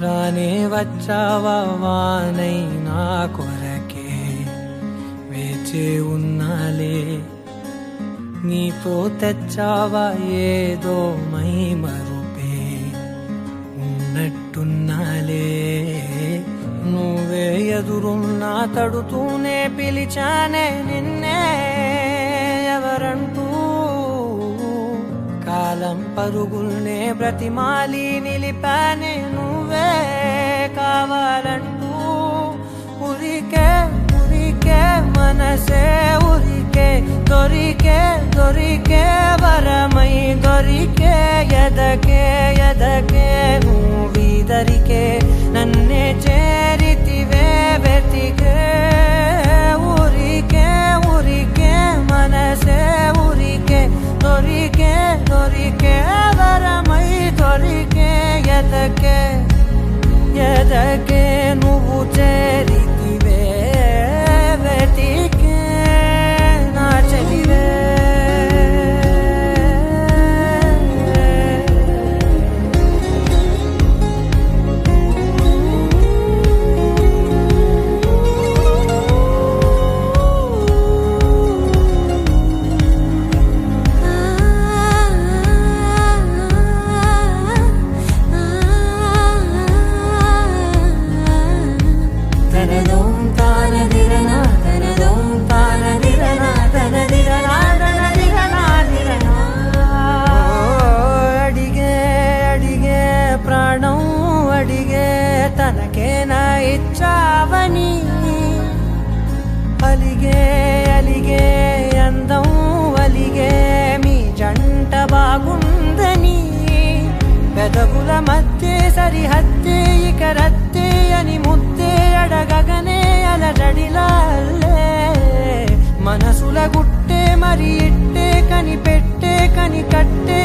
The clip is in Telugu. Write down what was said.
రానే వచ్చావా వానై నా కొరకే వేచే ఉన్నాలే నీతో తెచ్చావా ఏదో మై మరుపే ఉన్నట్టున్నాలే నువ్వే ఎదురున్నా తడుతూనే పిలిచానే నిన్నే ఎవరంటూ కాలం పరుగుల్నే బ్రతిమాలి నిలిపానే నువ్వే కావాలంటూ ఉరికే ఉరికే మనసే ఉరికే దొరికే దొరికే వరమై దొరికే ఎదకే ఎదకే నువ్వీదరికే నన్నే చేరితివే వెతికే ఉరికే ఉరికే మనసే ఉరికే దొరికే దొరికే వరమై దొరికే ఎదకే ఎదకే నువ్వు చేరితివే వెతికే నా చెలివే తనకేనా ఇచ్చావని అలిగే అలిగే అందం అలిగే మీ జంట బాగుందని పెదవుల మధ్య సరిహద్దే ఇక రద్దే అని ముద్దే అడగగనే అలజడిలాల్లే మనసుల గుట్టే మరి ఇట్టే కని పెట్టే కని కట్టే